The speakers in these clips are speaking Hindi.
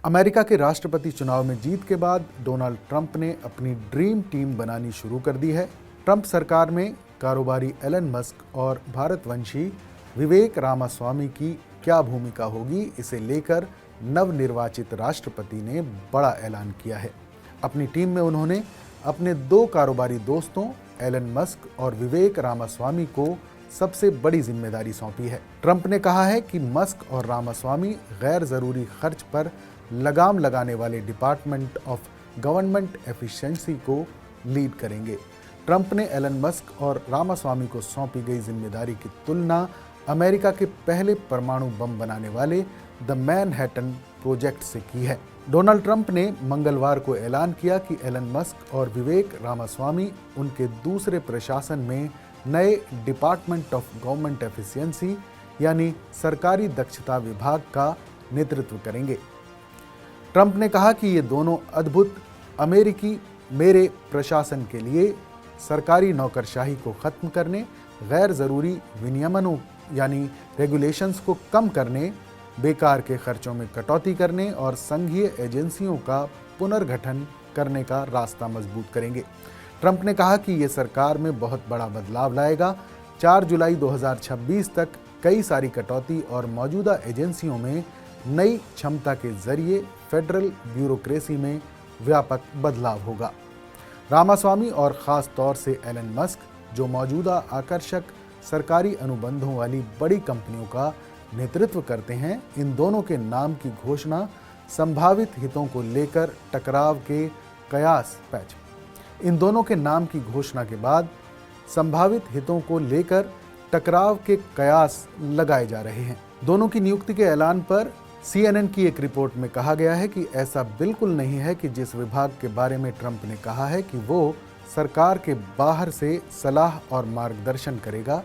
अमेरिका के राष्ट्रपति चुनाव में जीत के बाद डोनाल्ड ट्रंप ने अपनी ड्रीम टीम बनानी शुरू कर दी है। ट्रंप सरकार में कारोबारी एलन मस्क और भारतवंशी विवेक रामास्वामी की क्या भूमिका होगी, इसे लेकर नवनिर्वाचित राष्ट्रपति ने बड़ा ऐलान किया है। अपनी टीम में उन्होंने अपने दो कारोबारी दोस्तों एलन मस्क और विवेक रामास्वामी को सबसे बड़ी जिम्मेदारी सौंपी है। ट्रंप ने कहा है कि मस्क और रामास्वामी गैर जरूरी खर्च पर लगाम लगाने वाले डिपार्टमेंट ऑफ गवर्नमेंट एफिशिएंसी को लीड करेंगे। ट्रंप ने एलन मस्क और रामास्वामी को सौंपी गई जिम्मेदारी की तुलना अमेरिका के पहले परमाणु बम बनाने वाले द मैनहट्टन प्रोजेक्ट से की है। डोनाल्ड ट्रंप ने मंगलवार को ऐलान किया कि एलन मस्क और विवेक रामास्वामी उनके दूसरे प्रशासन में नए डिपार्टमेंट ऑफ गवर्नमेंट एफिशिएंसी यानी सरकारी दक्षता विभाग का नेतृत्व करेंगे। ट्रंप ने कहा कि ये दोनों अद्भुत अमेरिकी मेरे प्रशासन के लिए सरकारी नौकरशाही को खत्म करने, गैर ज़रूरी विनियमनों यानी रेगुलेशंस को कम करने, बेकार के खर्चों में कटौती करने और संघीय एजेंसियों का पुनर्गठन करने का रास्ता मजबूत करेंगे। ट्रंप ने कहा कि ये सरकार में बहुत बड़ा बदलाव लाएगा। 4 जुलाई 2026 तक कई सारी कटौती और मौजूदा एजेंसियों में नई क्षमता के जरिए फेडरल ब्यूरोक्रेसी में व्यापक बदलाव होगा। रामास्वामी और ख़ास तौर से एलन मस्क, जो मौजूदा आकर्षक सरकारी अनुबंधों वाली बड़ी कंपनियों का नेतृत्व करते हैं, इन दोनों के नाम की घोषणा संभावित हितों को लेकर टकराव के कयास इन दोनों के नाम की घोषणा के बाद संभावित हितों को लेकर टकराव के कयास लगाए जा रहे हैं। दोनों की नियुक्ति के ऐलान पर CNN की एक रिपोर्ट में कहा गया है कि ऐसा बिल्कुल नहीं है कि जिस विभाग के बारे में ट्रंप ने कहा है कि वो सरकार के बाहर से सलाह और मार्गदर्शन करेगा,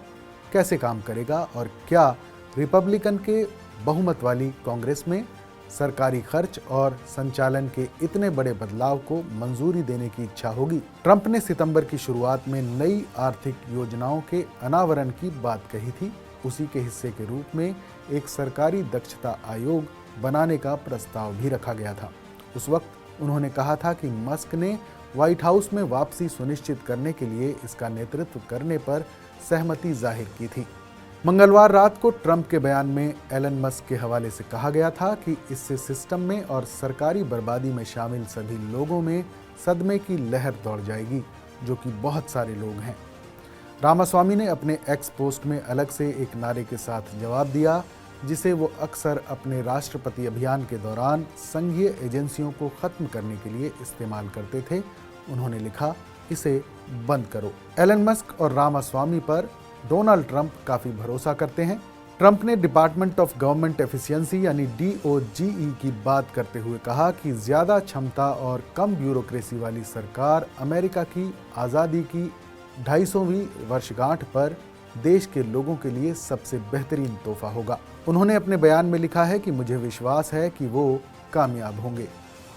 कैसे काम करेगा और क्या रिपब्लिकन के बहुमत वाली कांग्रेस में सरकारी खर्च और संचालन के इतने बड़े बदलाव को मंजूरी देने की इच्छा होगी। ट्रंप ने सितंबर की शुरुआत में नई आर्थिक योजनाओं के अनावरण की बात कही थी। उसी के हिस्से के रूप में एक सरकारी दक्षता आयोग बनाने का प्रस्ताव भी रखा गया था। उस वक्त उन्होंने कहा था कि मस्क ने व्हाइट हाउस में वापसी सुनिश्चित करने के लिए इसका नेतृत्व करने पर सहमति जाहिर की थी। मंगलवार रात को ट्रंप के बयान में एलन मस्क के हवाले से कहा गया था कि इससे सिस्टम में और सरकारी बर्बादी में शामिल सभी लोगों में सदमे की लहर दौड़ जाएगी, जो कि बहुत सारे लोग हैं। रामास्वामी ने अपने एक्स पोस्ट में अलग से एक नारे के साथ जवाब दिया, जिसे वो अक्सर अपने राष्ट्रपति अभियान के दौरान संघीय एजेंसियों को खत्म करने के लिए इस्तेमाल करते थे। उन्होंने लिखा, इसे बंद करो। एलन मस्क और रामास्वामी पर डोनाल्ड ट्रंप काफ़ी भरोसा करते हैं। ट्रंप ने डिपार्टमेंट ऑफ गवर्नमेंट एफिशिएंसी यानी DOGE की बात करते हुए कहा कि ज़्यादा क्षमता और कम ब्यूरोक्रेसी वाली सरकार अमेरिका की आज़ादी की 250वीं वर्षगांठ पर देश के लोगों के लिए सबसे बेहतरीन तोहफा होगा। उन्होंने अपने बयान में लिखा है कि मुझे विश्वास है कि वो कामयाब होंगे।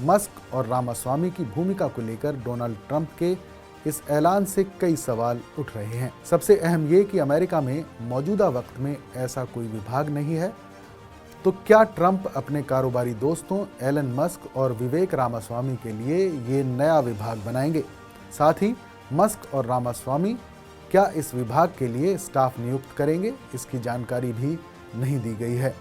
मस्क और रामास्वामी की भूमिका को लेकर डोनाल्ड ट्रंप के इस ऐलान से कई सवाल उठ रहे हैं। सबसे अहम ये कि अमेरिका में मौजूदा वक्त में ऐसा कोई विभाग नहीं है। तो क्या ट्रंप अपने कारोबारी दोस्तों एलन मस्क और विवेक रामास्वामी के लिए ये नया विभाग बनाएंगे? साथ ही मस्क और रामास्वामी क्या इस विभाग के लिए स्टाफ नियुक्त करेंगे? इसकी जानकारी भी नहीं दी गई है।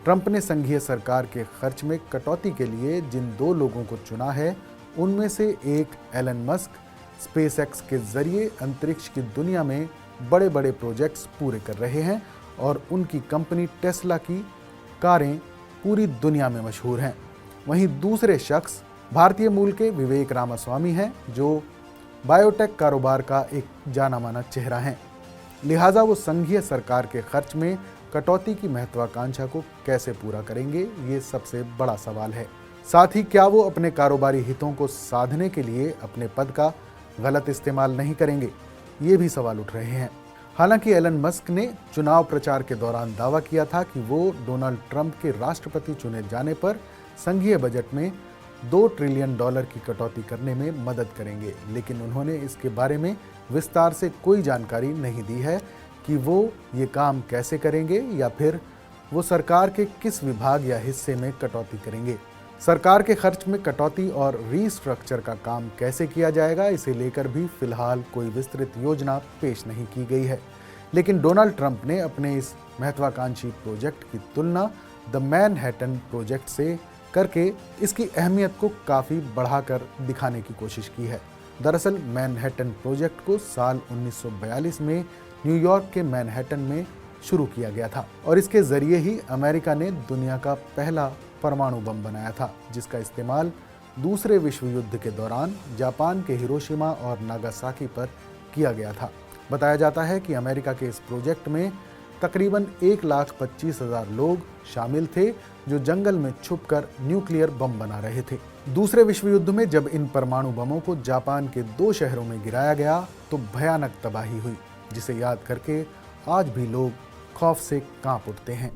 ट्रंप ने संघीय सरकार के खर्च में कटौती के लिए जिन दो लोगों को चुना है, उनमें से एक एलन मस्क स्पेसएक्स के जरिए अंतरिक्ष की दुनिया में बड़े बड़े प्रोजेक्ट्स पूरे कर रहे हैं और उनकी कंपनी टेस्ला की कारें पूरी दुनिया में मशहूर हैं। वहीं दूसरे शख्स भारतीय मूल के विवेक रामास्वामी हैं, जो बायोटेक कारोबार का एक जाना माना चेहरा हैं। लिहाजा वो संघीय सरकार के खर्च में कटौती की महत्वाकांक्षा को कैसे पूरा करेंगे, ये सबसे बड़ा सवाल है। साथ ही क्या वो अपने कारोबारी हितों को साधने के लिए अपने पद का गलत इस्तेमाल नहीं करेंगे, ये भी सवाल उठ रहे हैं। हालांकि एलन मस्क ने चुनाव प्रचार के दौरान दावा किया था कि वो डोनाल्ड ट्रंप के राष्ट्रपति चुने जाने पर संघीय बजट में $2 ट्रिलियन की कटौती करने में मदद करेंगे, लेकिन उन्होंने इसके बारे में विस्तार से कोई जानकारी नहीं दी है कि वो ये काम कैसे करेंगे या फिर वो सरकार के किस विभाग या हिस्से में कटौती करेंगे। सरकार के खर्च में कटौती और रीस्ट्रक्चर का काम कैसे किया जाएगा, इसे लेकर भी फिलहाल कोई विस्तृत योजना पेश नहीं की गई है। लेकिन डोनाल्ड ट्रंप ने अपने इस महत्वाकांक्षी प्रोजेक्ट की तुलना द मैनहट्टन प्रोजेक्ट से करके इसकी अहमियत को काफ़ी बढ़ाकर दिखाने की कोशिश की है। दरअसल मैनहट्टन प्रोजेक्ट को साल 1942 में न्यूयॉर्क के मैनहट्टन में शुरू किया गया था और इसके जरिए ही अमेरिका ने दुनिया का पहला परमाणु बम बनाया था, जिसका इस्तेमाल दूसरे विश्व युद्ध के दौरान जापान के हिरोशिमा और नागासाकी पर किया गया था। बताया जाता है कि अमेरिका के इस प्रोजेक्ट में तकरीबन 1,25,000 लोग शामिल थे जो जंगल में छुपकर न्यूक्लियर बम बना रहे थे। दूसरे विश्व युद्ध में जब इन परमाणु बमों को जापान के 2 शहरों में गिराया गया तो भयानक तबाही हुई, जिसे याद करके आज भी लोग खौफ से कांप उठते हैं।